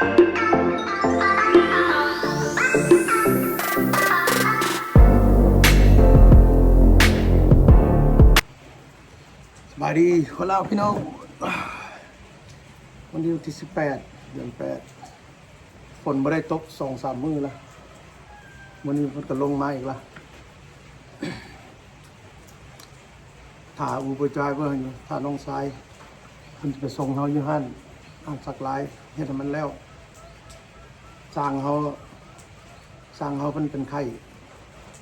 สบายดีคนลาวพี่น้องวันที่18เดือน8ฝนบ่ได้ตก 2-3 มื้อแล้วมื้อนี้มันก็ลงมาอีกละถ้าอูเบอร์ไดรเวอร์อยู่ถ้าน้องชายเพิ่นจะไปส่งเฮาอยู่หั่นสักหลายเฮ็ดให้มันแล้วสร้างเฮาเพิ่นเป็นไข้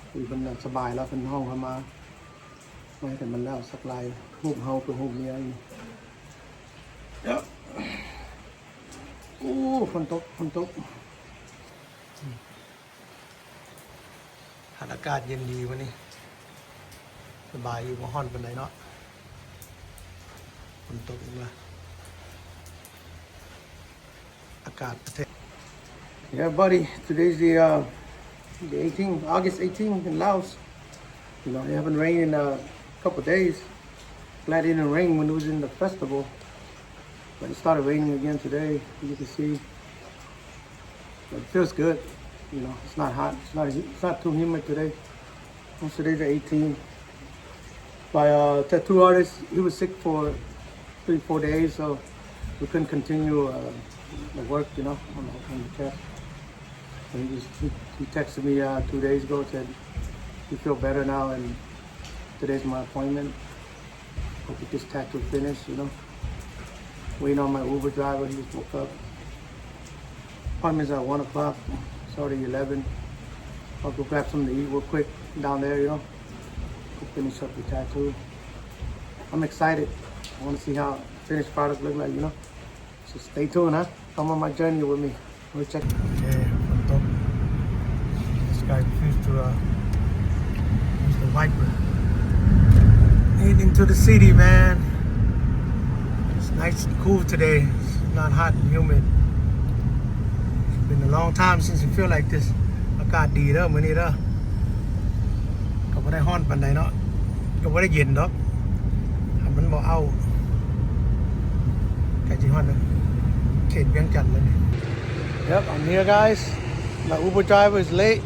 คือเพิ่นสบายแล้วเพิ่นห้องเข้ามาไม่ให้มันแล้วสักหลายรูปเฮาคือรูปเมียอยู่โอ้ฝนตกอากาศเย็นดีวันนี้สบายอยู่บ่ร้อนปานใดเนาะฝนตกอีกแล้วอากาศประเทศ Yeah buddy today's the 18th August 18th in Laos you know it haven't rained in a couple of days glad it didn't rain when it was in the festival but it started raining again today you can see but it feels good you know it's not hot it's not too humid today today's the 18th my tattoo artist he was sick for 3-4 days so we couldn't continue the work you know on the chest and he texted me 2 days ago said he feel better now and today's my appointment hope to get this tattoo finished you know waiting on my Uber driver he just woke up appointment's at 1 o'clock it's already 11 I'll go grab something to eat real quick down there you know to finish up the tattoo I'm excited I want to see how finished product look like you know so stay tuned huh come on my journey with me let's check okay on top this guy refused to use the wiper into the city man it's nice and cool today it's not hot and humid it's been a long time since you feel like this อากาศดีเด้อมื้อนี้เด้อก็บ่ได้ร้อนปานใดเนาะก็บ่ได้เย็นดอกมันบ่เอาใกล้สิฮอดแล้วเขตเวียงจันทน์แล้วนี่ Yep I'm here guys my Uber driver is late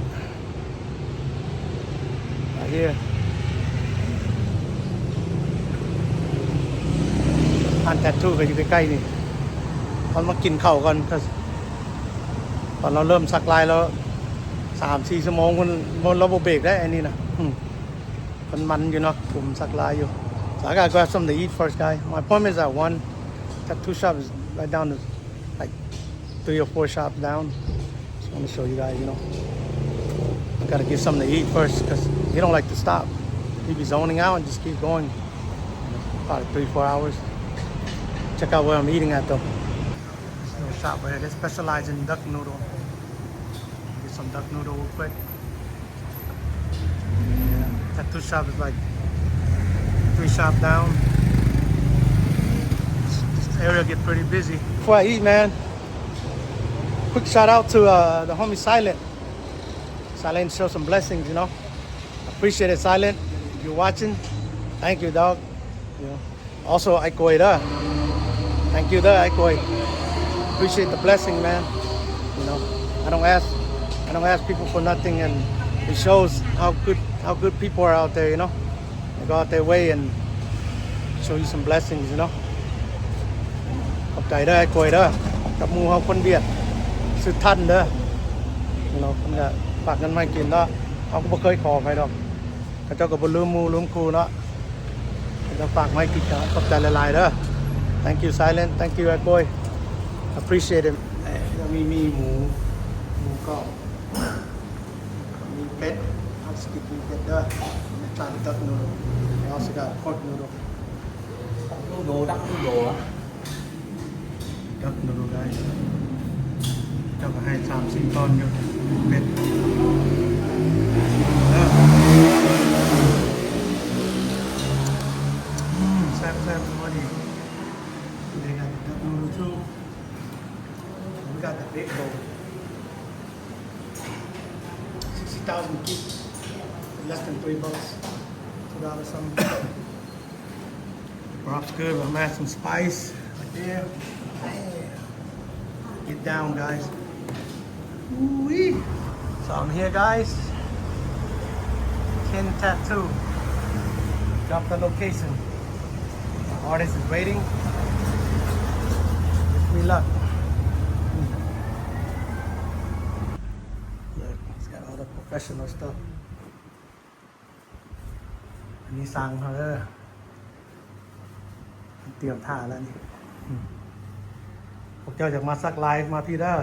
right hereอันแททูก็อยู่ใกล้ๆนี่ตอนมากินข้าวก่อนตอนเราเริ่มสักลายแล้ว 3-4 ชั่วโมงมันเราบ่เบรกได้อันนี้นะมันอยู่เนาะผมสักลายอยู่ so I gotta grab something to eat first guy my appointment is at 1 tattoo shop is right down to like 3 or 4 shops down so I'm gonna show you guys you know I gotta get something to eat first because he don't like to stop he be zoning out and just keep going probably 3-4 hours check out where I'm eating at though there's no shop right here they specialize in duck noodle get some duck noodle real quick yeah tattoo shop is like 3 shops down this area get pretty busy before I eat man quick shout out to the homie Silent show some blessings you know appreciate it Silent if you're watching thank you dog you know also Aikoi da thank you da Aikoi appreciate the blessing man you know I don't ask people for nothing and it shows how good people are out there you know they go out their way and show you some blessings you know ขอบใจเด้อAikoiเด้อกับหมู่เฮาคนเวียดสุดท่านเด้อyou know เพิ่นก็ฝากเงินมาให้กินเนาะเฮาก็บ่เคยขอใครดอกเขาเจ้าก็บ่ลืมหมู่ลืมครูเนาะจะฝากไว้กินกันขอบใจหลายๆเด้อ Thank you Silent Thank you Aikoi Appreciate it มีหมูกรอบมีเป็ดเอาสกิปมีเป็ดเด้อจานดักนูโดเอาสกัดพอดนูโดดักนูโดได้เจ้าก็ให้ 3-4 ตอนอยู่เป็ดแซ่บๆพอดีนี่ครับดักนูโดชูwe got the big bowl 60,000 kip less than $3 $2 something broth's good but I'm add some spice right there get down guys. Ooh-wee. So I'm here guys. Ken Tattoo. Drop the location. The artist is waiting. Wish me luck. Look, he's got all the professional stuff. อันนี้สั่งเขาเด้อเตรียมท่าแล้วนี่พวกเจ้าอยากมาสักไลฟ์มาพี่เด้อ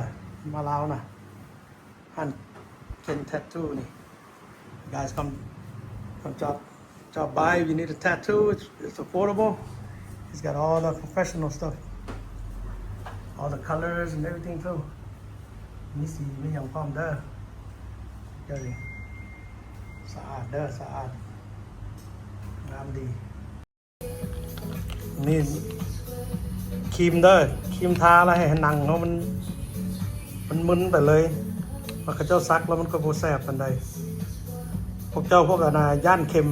มาลาวนะหันKen Tattoo นี่ guys come job by if you need a tattoo it's affordable he's got all the professional stuff all the colors and everything too มีสีมีอย่างพร้อมเด้อเจ้าดิสะอาดเด้อสะอาดงามดีนี่ครีมเด้อครีมทาแล้วให้หนังเขามันมึนไปเลยว่าเขาเจ้าซักแล้วมันก็บ่แซ่บปานใดพวกเจ้าพวกย่านเค็ม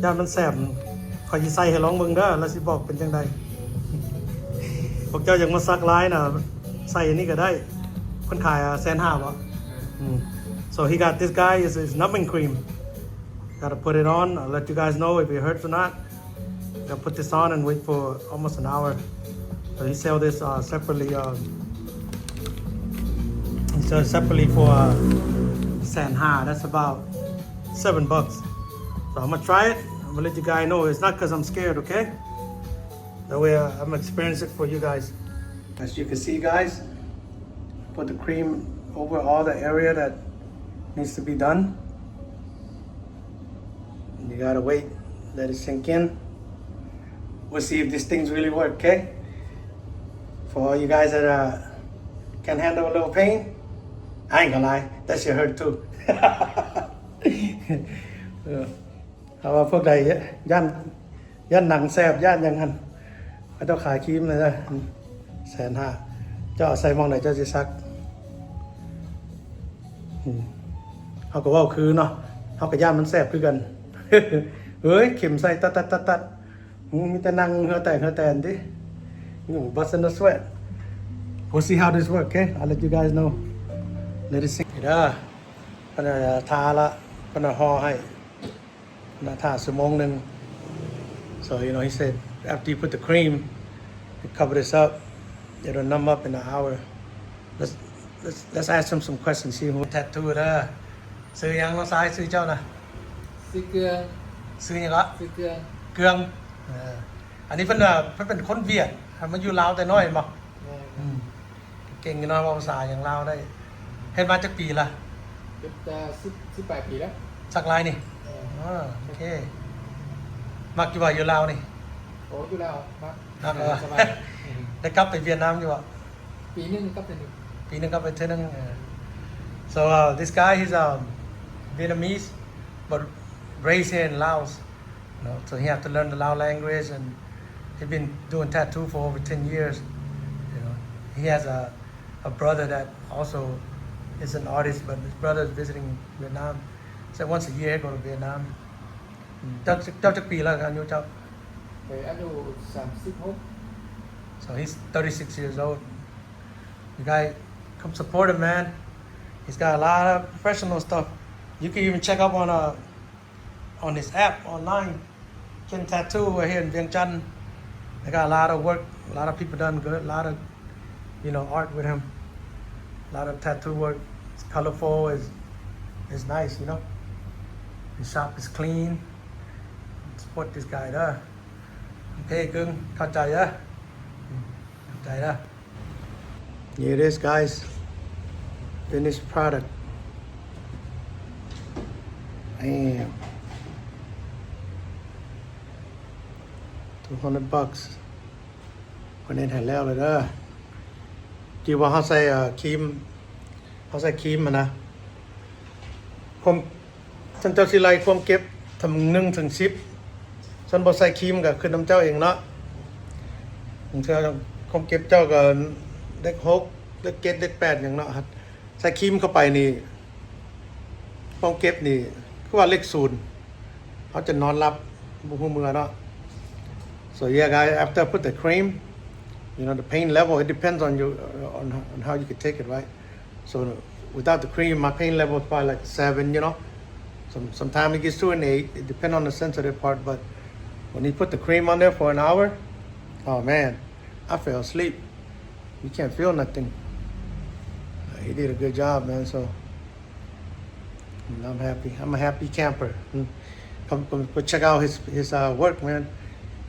ย่านมันแซ่บข้อยสิใส่ให้ลองเบิ่งเด้อแล้วสิบอกเป็นจังได๋พวกเจ้าอยากมาซักลายน่ะใส่อันนี้ก็ได้เพิ่นขาย150,000บ่So he got this guy is numbing cream. Got to put it on. I'll let you guys know if it hurts or not. Got to put this on and wait for almost an hour. So he sell this separately. He sells separately for $150. That's about $7. So I'm gonna try it. I'm gonna let you guys know. It's not because I'm scared, okay? That way I'm experiencing it for you guys. As you can see, guys, put the cream over all the area that needs to be done. And you gotta wait, let it sink in. We'll see if these things really work, okay? For all you guys that can handle a little pain, I ain't gonna lie, that shit hurt too. เอาว่าพวกใดย่านหนังแซ่บย่านยังหันเขาเจ้าขายครีมเลยนะ150,000เจ้าใส่มองไหนเจ้าสิซักเขาก็ว่าคือเนาะเขาก็ย่านมันแซ่บคือกัน เฮ้ยเข็มใส่ตัดมีแต่นั่งเหือแตนดิBust in the sweat. We'll see how this works, okay? I'll let you guys know. Let it sink. เด้อเพิ่นทาละเพิ่นห่อให้เพิ่นทาชั่วโมงนึง So you know he said after you put the cream you cover this up it'll numb up in an hour. Let's ask him some questions. See who tattoo เด้อซื้อยังน้องสายซื้อเจ้าน่ะซื้อเกลือซื้อหยังละ ซื้อเกลือเกลืองอันนี้เพิ่นเป็นคนเวียดมาอยู่ลาวแต่น้อยบ่เก่งอยู่เนาะภาษาอย่างลาวได้เฮ็ดมาจักปีละจะ18 ปีแล้วสักลายนี่โอเคมักอยู่ว่าอยู่ลาวนี่โอ้อยู่แล้วมักสบายได้กลับไปเวียดนามอยู่บ่ปีนึงกลับไปนึงปีนึงกลับไปเทื่อนึงSo this guy he's Vietnamese but raised here in Laos you know so he have to learn the Lao language and he's been doing tattoo for over 10 years you know he has a brother that also is an artist but his brother is visiting Vietnam so once a year go to Vietnam เจ้าจักปีแล้วอายุเจ้าอายุ36 So he's 36 years old you guys come support him man he's got a lot of professional stuff you can even check up on his app online Ken Tattoo here in Vientiane Chanh they got a lot of work a lot of people done good a lot of art with him a lot of tattoo work it's colorful it's nice you know his shop is clean support this guy เด้อโอเคกึ่งเข้าใจเด้อเข้าใจเด้อ Here it is guys finished product and $200คนนี้ถ่ายแล้วเลยเด้อที่ว่าเขาใส่ครีมนะความฉันเจ้าสิไลความเก็บทำ1ถึง10ฉันบ่ใส่ครีมก็คือน้ำเจ้าเองเนาะผมเชื่อความเก็บเจ้าก็เลข6เลข7เลข8อย่างเนาะใส่ครีมเข้าไปนี่ความเก็บนี่คือว่าเลข0เขาจะนอนหลับบ่ฮู้มื้อเนาะSo yeah guys, after I put the cream, You know, the pain level, it depends on you, on how you can take it, right? So without the cream, my pain level is probably like 7, you know. Sometimes it gets to an 8. It depends on the sensitive part, but when you put the cream on there for an hour, oh man, I fell asleep. You can't feel nothing. He did a good job, man, so I'm happy. I'm a happy camper. Come check out his work, man.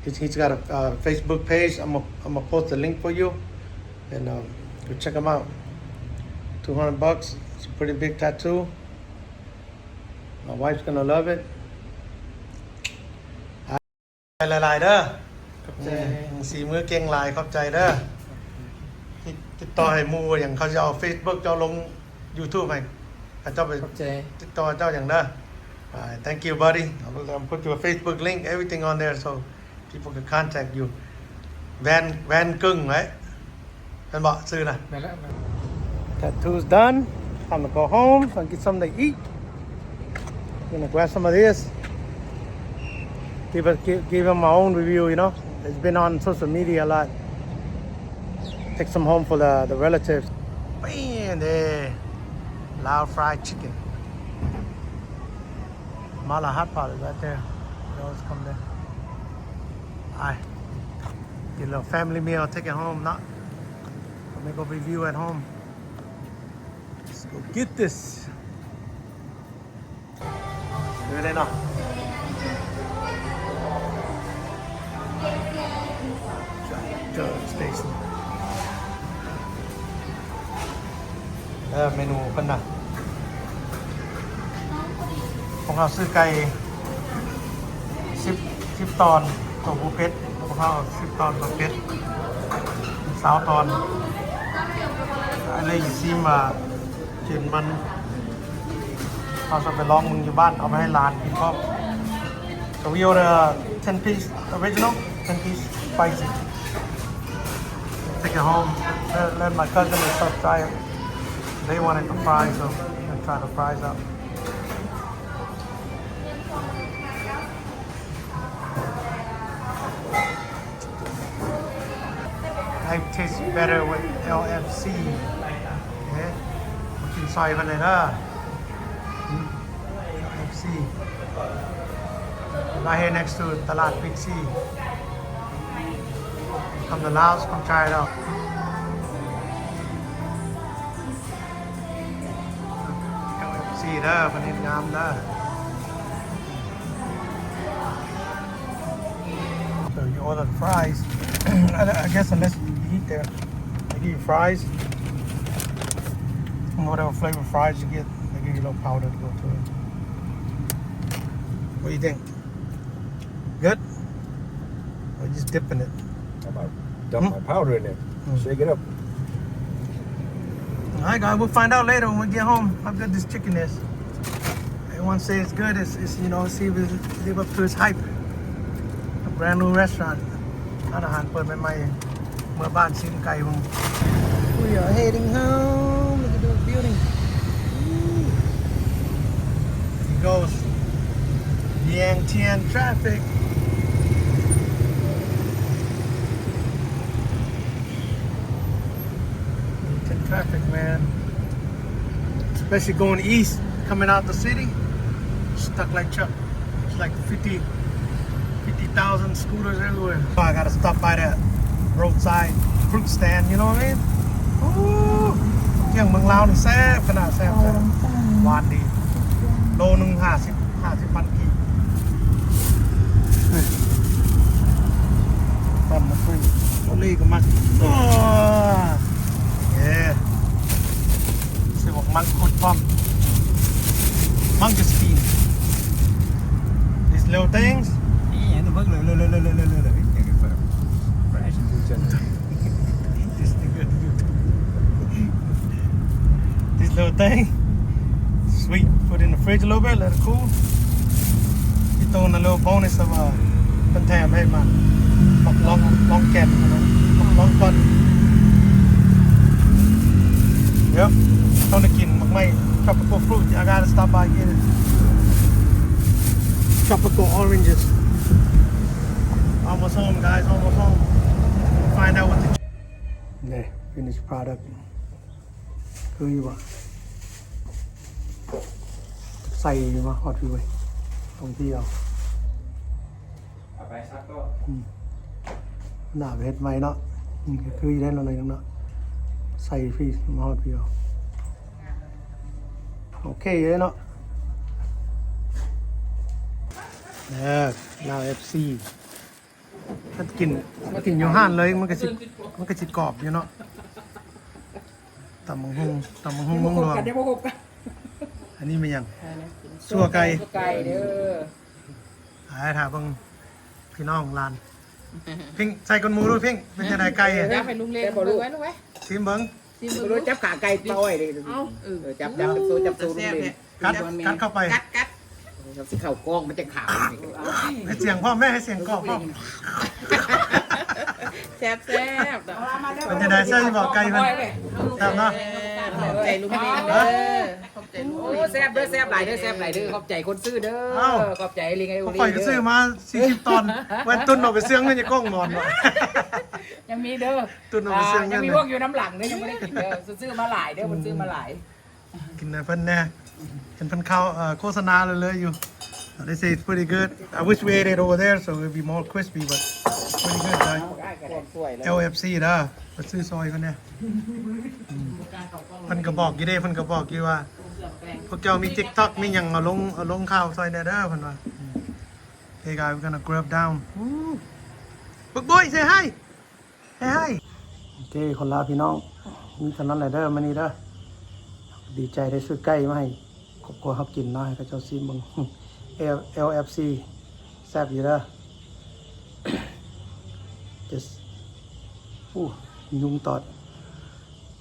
He's got a Facebook page. I'm gonna post the link for you, and go check him out. $200. It's a pretty big tattoo. My wife's gonna love it. หลายๆเด้อขอบใจสีมือเก่งหลายขอบใจเด้อติดต่อให้หมู่อย่างเขาจะเอา Facebook เจ้าลง YouTube ให้เจ้าไป ขอบใจ ติดต่อเจ้าอย่างเด้อ Thank you buddy. I'll put your Facebook link, everything on there so people can contact you. Van Kung, right? เป็นบ่ชื่อน่ะ แม่นแล้ว Tattoo's done. Time to go home and get something to eat. Gonna grab some of this. Give him my own review, you know. It's been on social media a lot. Take some home for the relatives. Man, there. Lao fried chicken. Mala hot pot is right there. You always come there. Alright. Get a little family meal, take it home. Not make a review at home. Let's go get this. Good enough. Station. เมนูเพิ่นน่ะของเราซื้อไก่10ตอนตัวบุฟเฟ่ต์ของเรา10ตอนตัวเป็ด20ตอนอะไรอยู่ซิมาเห็นมันเราจะไปลองมึงอยู่บ้านเอาไปให้หลานกินพร้อม So we order 10 piece original 10 piece spicy. Take it home. Let my cousin and stuff try it. They wanted the fries, so I'm going to try the fries out. Life tastes better with LFC. Yeah. กินซอยกันเลยนะ LFC. Right here next to Talat Big C. Come to Laos, come try it out. See there, but it's ngam there. So you order the fries. I guess unless you eat there, they give you fries. And whatever flavor fries you get, they give you a little powder to go to it. What do you think? Good? Or just dipping it? How about dump my powder in there? Shake it up. Alright guys, we'll find out later when we get home how good this chicken is. Everyone says it's good. It's you know, see if it live up to its hype. A brand new restaurant. ร้านอาหารเปิดใหม่ๆเมื่อบ้านซิมไก่ผม We are heading home. Look at those buildings. He goes. Yangtian traffic. Traffic, man. Especially going east, coming out the city, stuck like Chuck. It's like 50,000 scooters everywhere. So I gotta stop by that roadside fruit stand, you know what I mean? Ooh, เที่ยงเมืองลาวนี่แซ่บขนาดแซ่บหวานดีโลนึง50,000 กีบปั๊มมาคุยโอเล่ก็มาYeah. See what man could pump. Mangosteen. These little things. Yeah, the bug. Fresh and good. This thing good. This little thing. Sweet. Put it in the fridge a little bit. Let it cool. You throw in a little bonus of contam. Hey man. Long cat. Long bun. Yep,ต้องกินมักไม่ tropical fruit. I gotta stop by and get it. Tropical oranges. Almost home, guys. Almost home. We'll find out what the นี่ finished product คืออยู่บ่ใส่อยู่มาฮอตวิวไว้ตรงที่เอา เอาไปซักก็ หน้าเฮ็ดใหม่เนาะคืออยู่ได้แล้วเลยเนาะใส่ฟรีมาฮอตวิวโอเคเลยเนาะลาว FC ถ้ากินอยู่ห้านเลยมันก็สิกรอบอยู่เนาะตำบักหุ่งเมืองหลวง กันได้บ่ครบกัน อันนี้มันหยัง ซั่วไก่ ไก่เด้อ หาถามเบิ่งพี่น้องลานเพ่งใส่ก้นหมูด้วยเพ่งเป็นจังได๋ไก่อะ จับให้ลุงเล่นเบิ่งไว้ลุงไว้ ชิมเบิ่ง ซิม บ่ เบิ่ง รู้จับขาไก่เป้าไว้เด้ เอ้า จับโซลุงเลย กัดเข้าไป กัด ครับสิเข้ากล้องมันจะขาว ให้เสียงพ่อแม่ให้เสียงกรอบพ่อ แซ่บๆเด้อ เป็นจังได๋ใส่บ่ไก่เพิ่นแซ่บเนาะ ขอบใจลุงเล่นเด้อขอบใจลุง โอ้ เล่น แซ่บเด้อแซ่บหลายเด้อแซ่บหลายเด้อขอบใจคนซื้อเด้อขอบใจลิงไอ้ เขาปล่อยก็ซื้อมา40ตอนไว้ตุนเอาไปเสื่องเงินจะกล้องนอนว่ะ ยังมีเด้อ ตุนเอาไปเสื่องเงิ ยัง น มีพวกอยู่น้ำหลังเด้อยังไม่ได้กินเด้อซื้อมาหลายเด้อมันซื้อมาหลาย กินให้เพิ่นแน่เห็นเพิ่นเข้าโฆษณาเลยอยู่ They say it's pretty good. I wish we ate it over there so it would be more crispy, but it's pretty good, guys. สวยแล้ว LFC เด้อไปซื้อซอยกันเนี่ยเพิ่นก็บอกอยู่เด้เพิ่นก็บอกอยู่ว่าพวกเจ้ามี TikTok มีหยังเอาลงข่าวซอยแน่เด้อเพิ่นว่า Hey guys, we're gonna grab down. Big boy, say hi. Hey hi. โอเคคนลาพี่น้องมีเท่านั้นแหละเด้อมื้อนี้เด้อดีใจได้ซื้อไก่มาให้ครอบครัวเฮากินเนาะให้เขาเจ้าซิมเบิ่ง LFC แซ่บอยู่เด้อ just yung thought.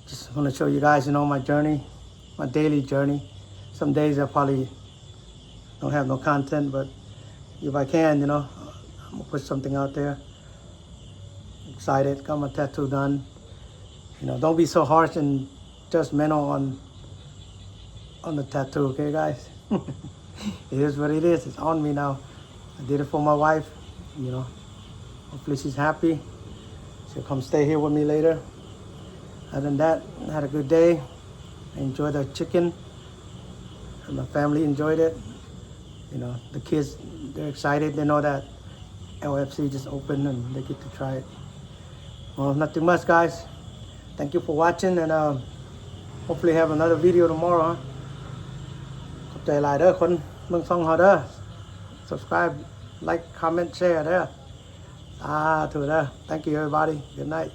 Just want to show you guys, my journey, my daily journey. Some days I probably don't have no content, but if I can, I'm gonna put something out there. Excited, got my tattoo done. Don't be so harsh and judgmental on the tattoo, okay, guys? It is what it is. It's on me now. I did it for my wife, Hopefully she's happy. She'll come stay here with me later. Other than that, I had a good day. I enjoyed the chicken. And my family enjoyed it. The kids, they're excited. They know that LFC just opened and they get to try it. Well, not too much, guys. Thank you for watching and hopefully have another video tomorrow. ขอบใจหลายเด้อคนเมืองซ่องเฮาเด้อ Subscribe, like, comment, share เด้อถูกเด้อ Thank you everybody. Good night.